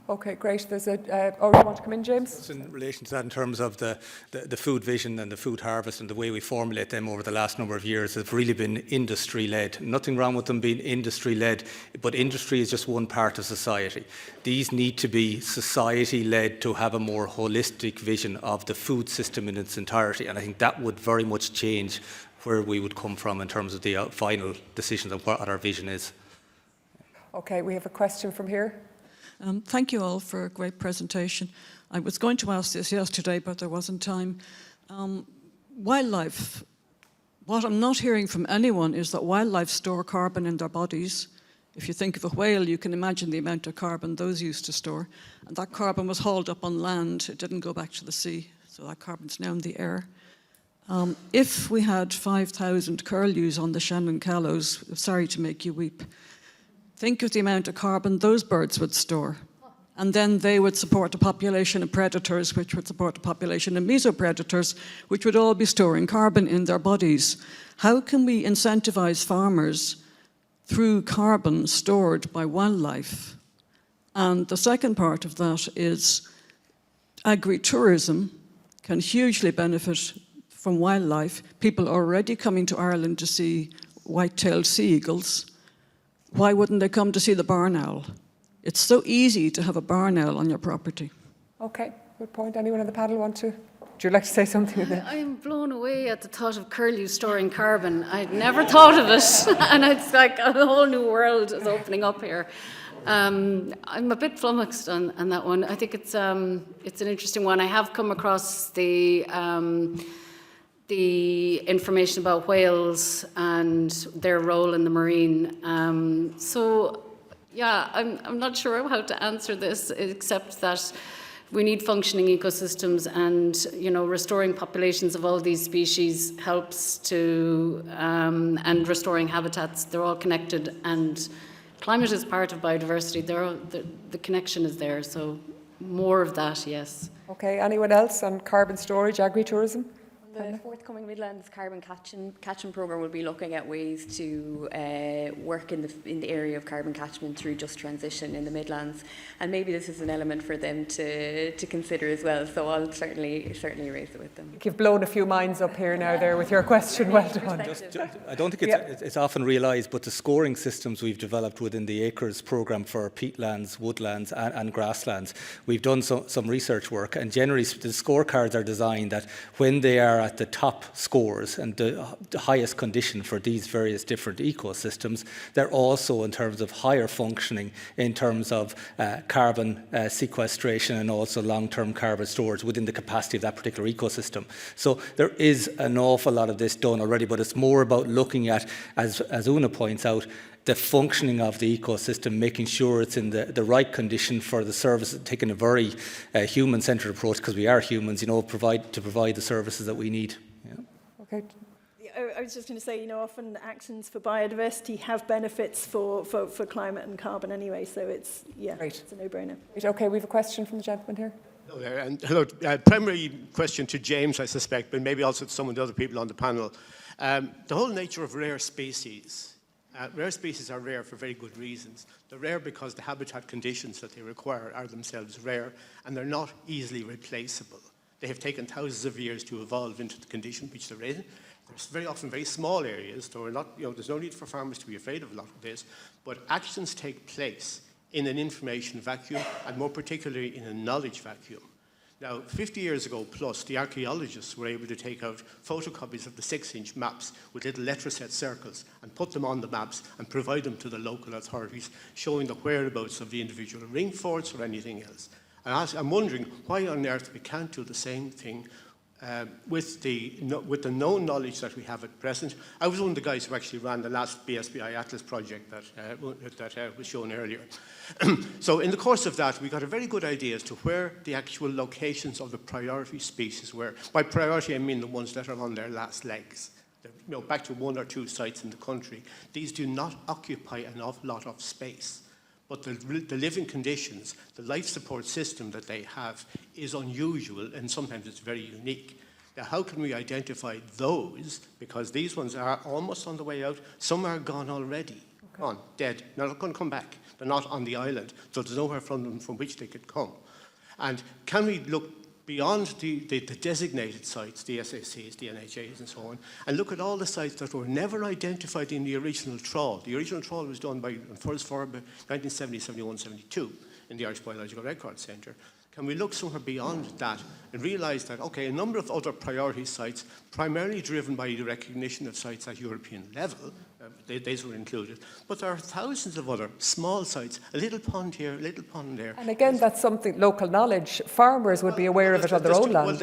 S1: Okay, great. There's a, you want to come in, James?
S5: Just in relation to that, in terms of the food vision and the food harvest and the way we formulate them over the last number of years, have really been industry-led. Nothing wrong with them being industry-led, but industry is just one part of society. These need to be society-led to have a more holistic vision of the food system in its entirety, and I think that would very much change where we would come from in terms of the final decisions of what our vision is.
S1: Okay, we have a question from here.
S9: Thank you all for a great presentation. I was going to ask this yesterday, but there wasn't time. Wildlife, what I'm not hearing from anyone is that wildlife store carbon in their bodies. If you think of a whale, you can imagine the amount of carbon those used to store. And that carbon was hauled up on land. It didn't go back to the sea. So that carbon's now in the air. If we had 5,000 curlews on the Shannon Callows, sorry to make you weep, think of the amount of carbon those birds would store. And then they would support a population of predators, which would support a population of mesopredators, which would all be storing carbon in their bodies. How can we incentivize farmers through carbon stored by wildlife? And the second part of that is agri-tourism can hugely benefit from wildlife. People are already coming to Ireland to see white-tailed sea eagles. Why wouldn't they come to see the barn owl? It's so easy to have a barn owl on your property.
S1: Okay, good point. Anyone on the panel want to? Would you like to say something?
S3: I'm blown away at the thought of curlew storing carbon. I'd never thought of it, and it's like a whole new world is opening up here. I'm a bit flummoxed on that one. I think it's an interesting one. I have come across the information about whales and their role in the marine. So, yeah, I'm not sure how to answer this, except that we need functioning ecosystems, and restoring populations of all these species helps to, and restoring habitats. They're all connected, and climate is part of biodiversity. The connection is there, so more of that, yes.
S1: Okay, anyone else on carbon storage, agri-tourism?
S2: The forthcoming Midlands Carbon Catchment Programme will be looking at ways to work in the area of carbon catchment through just transition in the Midlands, and maybe this is an element for them to consider as well. So I'll certainly raise it with them.
S1: You've blown a few minds up here now there with your question. Well done.
S5: I don't think it's often realised, but the scoring systems we've developed within the Acres programme for peatlands, woodlands and grasslands, we've done some research work, and generally the scorecards are designed that when they are at the top scores and the highest condition for these various different ecosystems, they're also in terms of higher functioning in terms of carbon sequestration and also long-term carbon storage within the capacity of that particular ecosystem. So there is an awful lot of this done already, but it's more about looking at, as Una points out, the functioning of the ecosystem, making sure it's in the right condition for the service, taking a very human-centred approach, because we are humans, provide the services that we need. Yeah.
S1: Okay.
S4: I was just going to say, often actions for biodiversity have benefits for climate and carbon anyway, so it's a no-brainer.
S1: Okay, we have a question from the gentleman here.
S10: Hello there, and hello. Primary question to James, I suspect, but maybe also to some of the other people on the panel. The whole nature of rare species. Rare species are rare for very good reasons. They're rare because the habitat conditions that they require are themselves rare, and they're not easily replaceable. They have taken thousands of years to evolve into the condition which they're in. There's very often very small areas, so there's no need for farmers to be afraid of a lot of this, but actions take place in an information vacuum, and more particularly in a knowledge vacuum. Now, 50 years ago plus, the archaeologists were able to take out photocopies of the 6-inch maps with little letter-set circles and put them on the maps and provide them to the local authorities, showing the whereabouts of the individual ring forts or anything else. And I'm wondering why on earth we can't do the same thing with the known knowledge that we have at present. I was one of the guys who actually ran the last BSBI Atlas project that was shown earlier. So in the course of that, we got a very good idea as to where the actual locations of the priority species were. By priority, I mean the ones that are on their last legs. Back to 1 or 2 sites in the country. These do not occupy an awful lot of space. But the living conditions, the life support system that they have is unusual, and sometimes it's very unique. Now, how can we identify those? Because these ones are almost on the way out. Some are gone already, gone, dead. They're not going to come back. They're not on the island, so there's nowhere from them from which they could come. And can we look beyond the designated sites, the SACs, the NHAs and so on, and look at all the sites that were never identified in the original trawl. The original trawl was done by first for 1970, 71, 72 in the Irish Biological Records Centre. Can we look somewhere beyond that and realise that, okay, a number of other priority sites, primarily driven by the recognition of sites at European level, these were included, but there are thousands of other small sites, a little pond here, a little pond there.
S1: And again, that's something, local knowledge. Farmers would be aware of it on their own land.
S10: Well,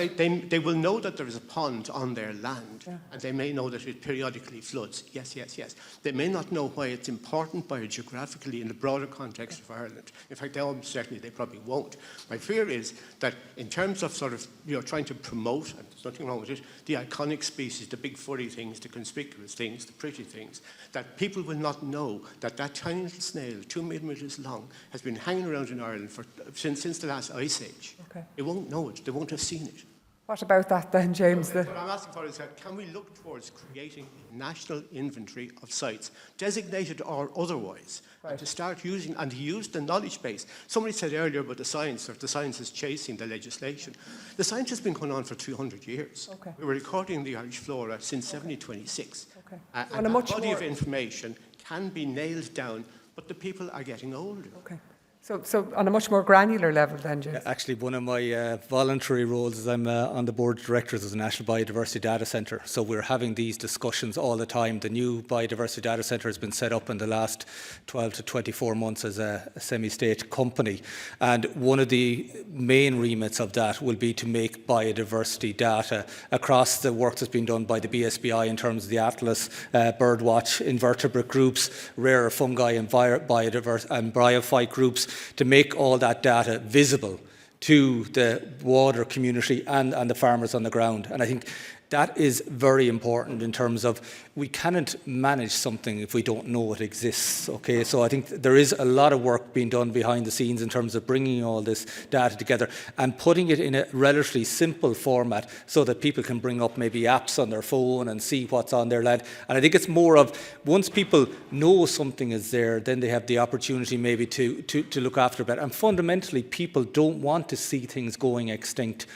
S10: they will know that there is a pond on their land, and they may know that it periodically floods. Yes, yes, yes. They may not know why it's important biogeographically in the broader context of Ireland. In fact, certainly they probably won't. My fear is that in terms of sort of, trying to promote, and there's nothing wrong with it, the iconic species, the big furry things, the conspicuous things, the pretty things, that people will not know that that tiny little snail, 2 millimeters long, has been hanging around in Ireland since the last ice age. Okay. They won't know it. They won't have seen it.
S1: What about that then, James?
S10: What I'm asking for is that can we look towards creating a national inventory of sites, designated or otherwise, and to start using, and to use the knowledge base. Somebody said earlier about the science, or the science is chasing the legislation. The science has been going on for 200 years. Okay. We were recording the Irish flora since 1726. Okay. And a body of information can be nailed down, but the people are getting older.
S1: Okay. So on a much more granular level then, James?
S5: Actually, one of my voluntary roles is I'm on the board of directors of the National Biodiversity Data Centre. So we're having these discussions all the time. The new Biodiversity Data Centre has been set up in the last 12 to 24 months as a semi-state company. And one of the main remits of that will be to make biodiversity data across the work that's been done by the BSBI in terms of the Atlas, birdwatch, invertebrate groups, rare fungi and bryophyte groups, to make all that data visible to the water community and the farmers on the ground. And I think that is very important in terms of we cannot manage something if we don't know it exists. Okay, so I think there is a lot of work being done behind the scenes in terms of bringing all this data together and putting it in a relatively simple format so that people can bring up maybe apps on their phone and see what's on their land. And I think it's more of once people know something is there, then they have the opportunity maybe to look after it. And fundamentally, people don't want to see things going extinct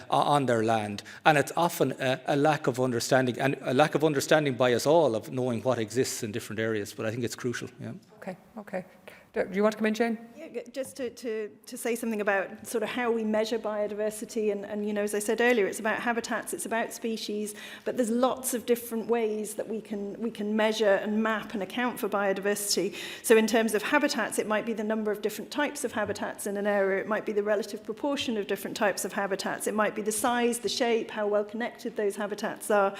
S5: on their land, and it's often a lack of understanding, and a lack of understanding by us all of knowing what exists in different areas. But I think it's crucial. Yeah.
S1: Okay. Do you want to come in, Jane?
S4: Yeah, just to say something about sort of how we measure biodiversity, and as I said earlier, it's about habitats, it's about species, but there's lots of different ways that we can measure and map and account for biodiversity. So in terms of habitats, it might be the number of different types of habitats in an area, it might be the relative proportion of different types of habitats, it might be the size, the shape, how well connected those habitats are.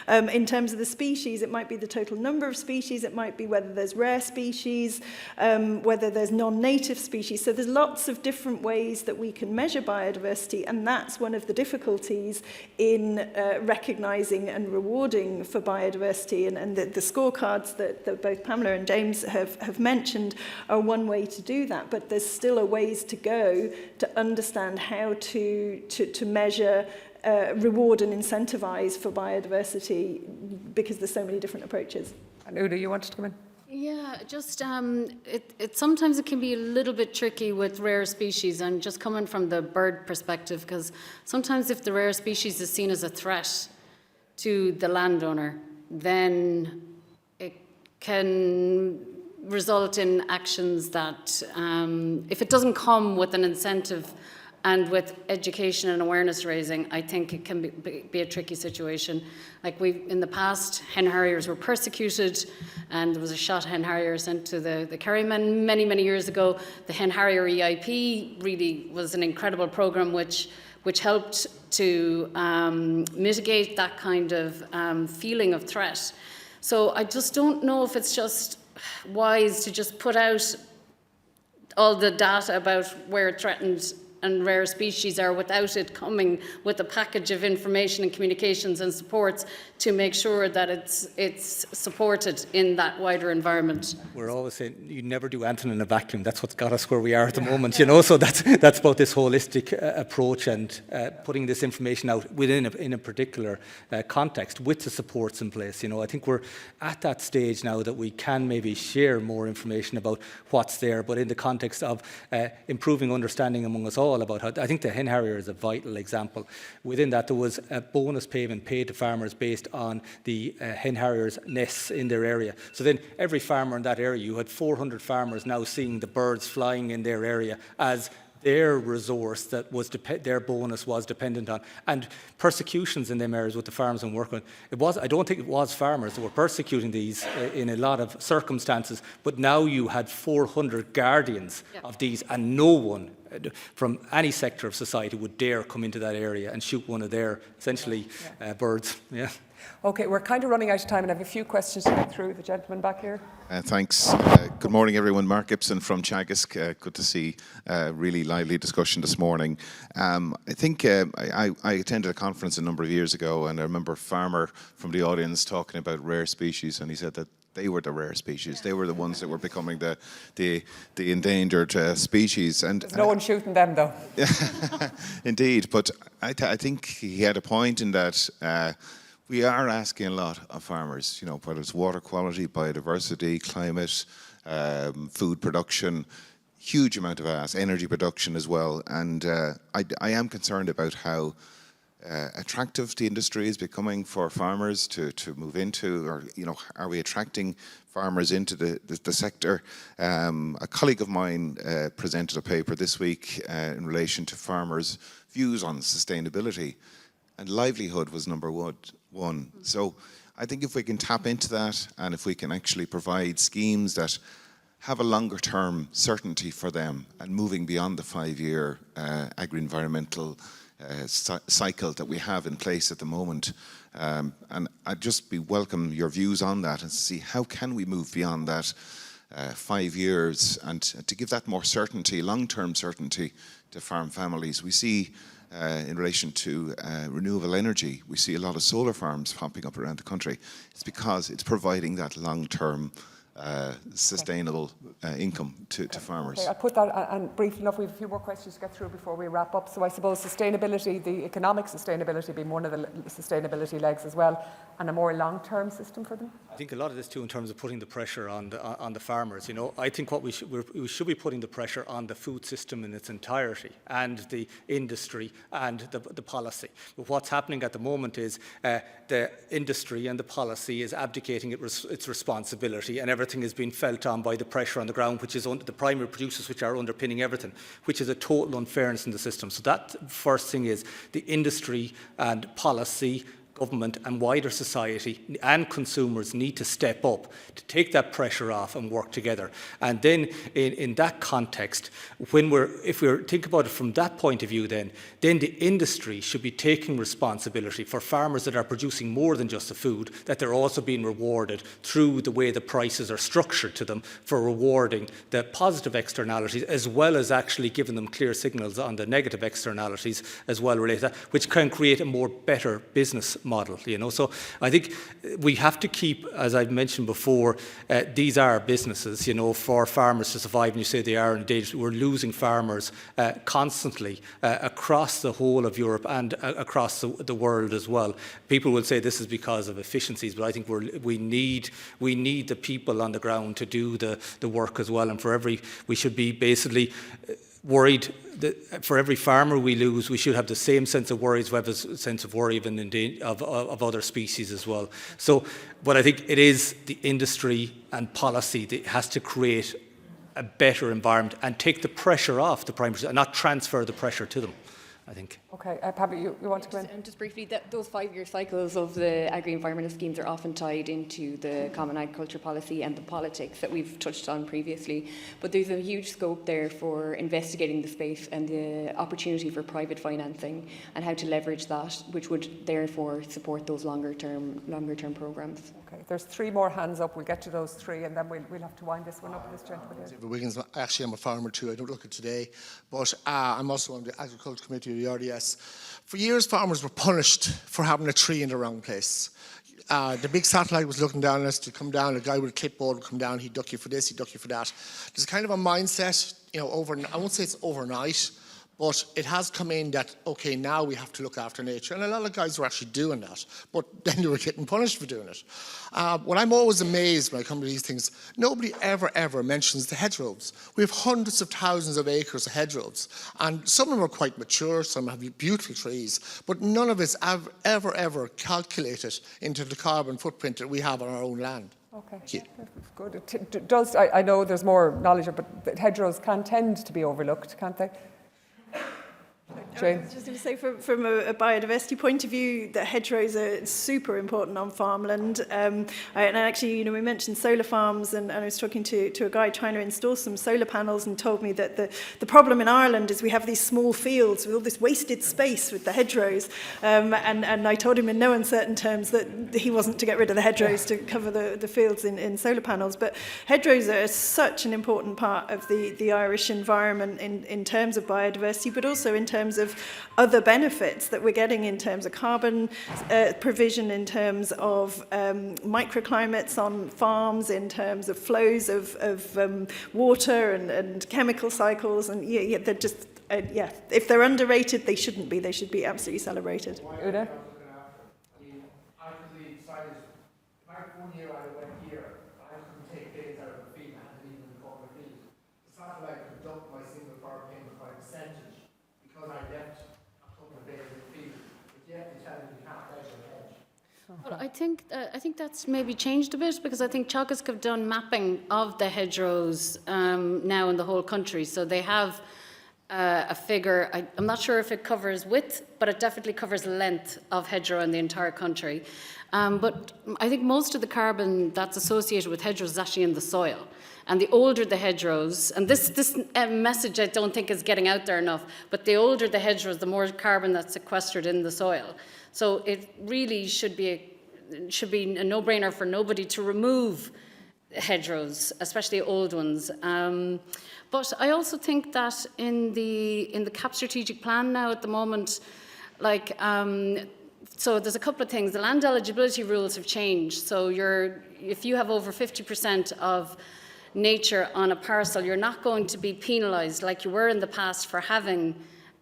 S4: In terms of the species, it might be the total number of species, it might be whether there's rare species, whether there's non-native species. So there's lots of different ways that we can measure biodiversity, and that's one of the difficulties in recognising and rewarding for biodiversity. And the scorecards that both Pamela and James have mentioned are one way to do that, but there's still a ways to go to understand how to measure, reward and incentivise for biodiversity, because there's so many different approaches.
S1: And Una, you wanted to come in?
S3: Yeah, just sometimes it can be a little bit tricky with rare species, and just coming from the bird perspective, because sometimes if the rare species is seen as a threat to the landowner, then it can result in actions that, if it doesn't come with an incentive and with education and awareness raising, I think it can be a tricky situation. Like in the past, hen harriers were persecuted, and there was a shot hen harrier sent to the Kerrymen many, many years ago. The hen harrier EIP really was an incredible program which which helped to mitigate that kind of feeling of threat. So I just don't know if it's just wise to just put out all the data about where threatened and rare species are without it coming with a package of information and communications and supports to make sure that it's supported in that wider environment.
S5: We're always saying you never do anything in a vacuum. That's what's got us where we are at the moment, you know. So that's about this holistic approach and putting this information out within in a particular context with the supports in place. You know, I think we're at that stage now that we can maybe share more information about what's there, but in the context of improving understanding among us all about how. I think the hen harrier is a vital example. Within that, there was a bonus payment paid to farmers based on the hen harriers' nests in their area. So then every farmer in that area, you had 400 farmers now seeing the birds flying in their area as their resource that was their bonus was dependent on. And persecutions in them areas with the farmers I'm working with, I don't think it was farmers that were persecuting these in a lot of circumstances, but now you had 400 guardians of these, and no one from any sector of society would dare come into that area and shoot one of their, essentially, birds. Yeah.
S1: Okay, we're kind of running out of time and I have a few questions to get through. The gentleman back here.
S11: Thanks. Good morning, everyone. Mark Gibson from Teagasc. Good to see really lively discussion this morning. I think I attended a conference a number of years ago, and I remember a farmer from the audience talking about rare species, and he said that they were the rare species. They were the ones that were becoming the endangered species. And
S1: there's no one shooting them, though.
S11: Indeed, but I think he had a point in that. We are asking a lot of farmers, you know, whether it's water quality, biodiversity, climate, food production, huge amount of energy production as well. And I am concerned about how attractive the industry is becoming for farmers to move into, or, you know, are we attracting farmers into the sector? A colleague of mine presented a paper this week in relation to farmers' views on sustainability, and livelihood was number one. So I think if we can tap into that, and if we can actually provide schemes that have a longer term certainty for them and moving beyond the 5-year agri-environmental cycle that we have in place at the moment. And I'd just welcome your views on that and see how can we move beyond that 5 years and to give that more certainty, long-term certainty to farm families. We see in relation to renewable energy, we see a lot of solar farms popping up around the country. It's because it's providing that long-term sustainable income to farmers.
S1: Okay, I put that, and briefly enough, we have a few more questions to get through before we wrap up. So I suppose sustainability, the economic sustainability being one of the sustainability legs as well, and a more long-term system for them?
S5: I think a lot of this too in terms of putting the pressure on the farmers. You know, I think what we should be putting the pressure on the food system in its entirety, and the industry and the policy. But what's happening at the moment is the industry and the policy is abdicating its responsibility, and everything is being felt on by the pressure on the ground, which is the primary producers which are underpinning everything, which is a total unfairness in the system. So that first thing is the industry and policy, government and wider society and consumers need to step up to take that pressure off and work together. And then in that context, if we think about it from that point of view, then the industry should be taking responsibility for farmers that are producing more than just the food, that they're also being rewarded through the way the prices are structured to them for rewarding the positive externalities, as well as actually giving them clear signals on the negative externalities as well related to that, which can create a more better business model, you know. So I think we have to keep, as I've mentioned before, these are businesses, you know, for farmers to survive, and you say they are indeed. We're losing farmers constantly across the whole of Europe and across the world as well. People will say this is because of efficiencies, but I think we need the people on the ground to do the work as well, and we should be basically worried that for every farmer we lose, we should have the same sense of worry as we have a sense of worry of other species as well. So, but I think it is the industry and policy that has to create a better environment and take the pressure off the primary and not transfer the pressure to them. I think.
S1: Okay, Pablo, you want to go in?
S2: Just briefly, those 5-year cycles of the agri-environmental schemes are often tied into the Common Agriculture Policy and the politics that we've touched on previously. But there's a huge scope there for investigating the space and the opportunity for private financing and how to leverage that, which would therefore support those longer term programmes.
S1: Okay, there's 3 more hands up. We'll get to those 3 and then we'll have to wind this one up with this gentleman here.
S12: David Wiggins, actually I'm a farmer too, I don't look at today, but I'm also on the Agriculture Committee of the RDS. For years farmers were punished for having a tree in the wrong place. The big satellite was looking down at us to come down, a guy with a clipboard would come down, he'd duck you for this, he'd duck you for that. There's kind of a mindset, you know, I won't say it's overnight, but it has come in that, okay, now we have to look after nature. And a lot of guys were actually doing that, but then they were getting punished for doing it. What I'm always amazed when I come to these things, nobody ever mentions the hedgerows. We have hundreds of thousands of acres of hedgerows, and some of them are quite mature, some have beautiful trees, but none of it's ever calculated into the carbon footprint that we have on our own land.
S1: Okay, good. It does, I know there's more knowledge, but hedgerows can tend to be overlooked, can't they? Jane.
S4: I was just going to say, from a biodiversity point of view, that hedgerows are super important on farmland. And actually, you know, we mentioned solar farms, and I was talking to a guy trying to install some solar panels, and told me that the problem in Ireland is we have these small fields with all this wasted space with the hedgerows. And I told him in no uncertain terms that he wasn't to get rid of the hedgerows to cover the fields in solar panels. But hedgerows are such an important part of the Irish environment in terms of biodiversity, but also in terms of other benefits that we're getting in terms of carbon provision, in terms of microclimates on farms, in terms of flows of water and chemical cycles. And they're just, if they're underrated, they shouldn't be. They should be absolutely celebrated.
S1: Una?
S3: Well, I think that's maybe changed a bit, because I think Teagasc have done mapping of the hedgerows now in the whole country. So they have a figure. I'm not sure if it covers width, but it definitely covers length of hedgerow in the entire country. But I think most of the carbon that's associated with hedgerows is actually in the soil. And the older the hedgerows, and this message I don't think is getting out there enough, but the older the hedgerows, the more carbon that's sequestered in the soil. So it really should be a no-brainer for nobody to remove hedgerows, especially old ones. But I also think that in the CAP strategic plan now at the moment, so there's a couple of things. The land eligibility rules have changed. So if you have over 50% of nature on a parcel, you're not going to be penalised like you were in the past for having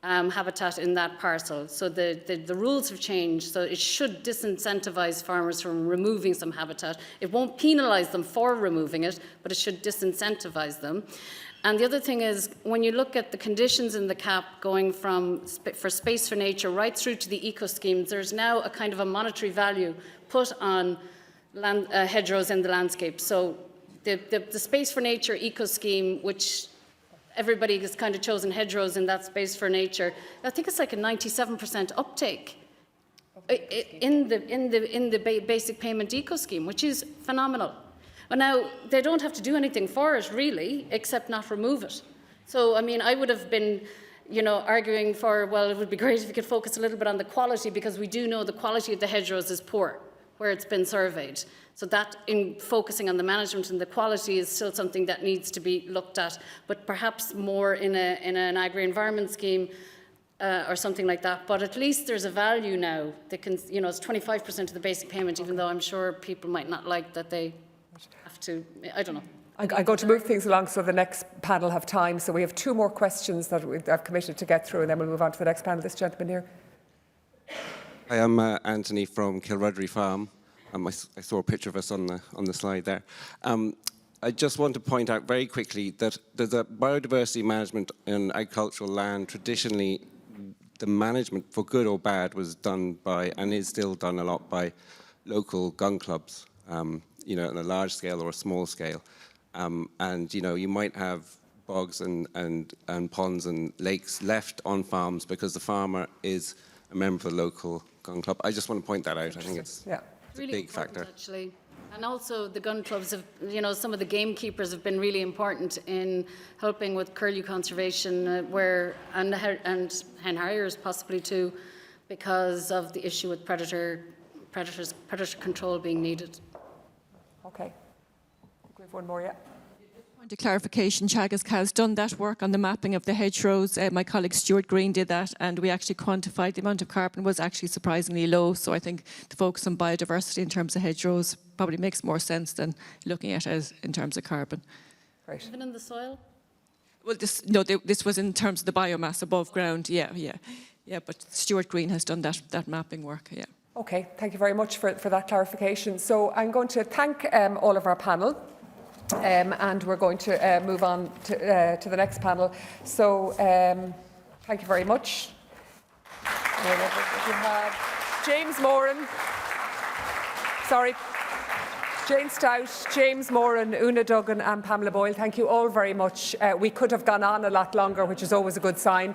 S3: habitat in that parcel. So the rules have changed, so it should disincentivise farmers from removing some habitat. It won't penalise them for removing it, but it should disincentivise them. And the other thing is, when you look at the conditions in the CAP going from for Space for Nature right through to the eco schemes, there's now a kind of a monetary value put on hedgerows in the landscape. So the Space for Nature eco scheme, which everybody has kind of chosen hedgerows in that Space for Nature, I think it's like a 97% uptake in the basic payment eco scheme, which is phenomenal. But now they don't have to do anything for it really, except not remove it. So I mean, I would have been, arguing for, well, it would be great if we could focus a little bit on the quality, because we do know the quality of the hedgerows is poor where it's been surveyed. So that, in focusing on the management and the quality, is still something that needs to be looked at, but perhaps more in an agri-environment scheme or something like that. But at least there's a value now that can, it's 25% of the basic payment, even though I'm sure people might not like that they have to, I don't know.
S1: I'm going to move things along so the next panel have time. So we have 2 more questions that I've committed to get through, and then we'll move on to the next panel. This gentleman here.
S13: Hi, I'm Anthony from Kilrudry Farm. I saw a picture of us on the slide there. I just want to point out very quickly that there's a biodiversity management in agricultural land. Traditionally, the management, for good or bad, was done by, and is still done a lot by, local gun clubs, on a large scale or a small scale. And, you might have bogs and ponds and lakes left on farms because the farmer is a member of the local gun club. I just want to point that out. I think it's a
S3: really
S13: big factor.
S3: Actually. And also the gun clubs have, you know, some of the gamekeepers have been really important in helping with curlew conservation and hen harriers possibly too, because of the issue with predator control being needed.
S1: Okay. We have one more, yeah.
S14: Point of clarification, Teagasc has done that work on the mapping of the hedgerows. My colleague Stuart Green did that, and we actually quantified the amount of carbon was actually surprisingly low. So I think the focus on biodiversity in terms of hedgerows probably makes more sense than looking at it in terms of carbon.
S1: Great.
S3: Even in the soil?
S14: Well, this was in terms of the biomass above ground. Yeah. But Stuart Green has done that mapping work. Yeah.
S1: Okay, thank you very much for that clarification. So I'm going to thank all of our panel. And we're going to move on to the next panel. So thank you very much. We have James Moran, Jane Stout, James Moran, Una Duggan and Pamela Boyle. Thank you all very much. We could have gone on a lot longer, which is always a good sign.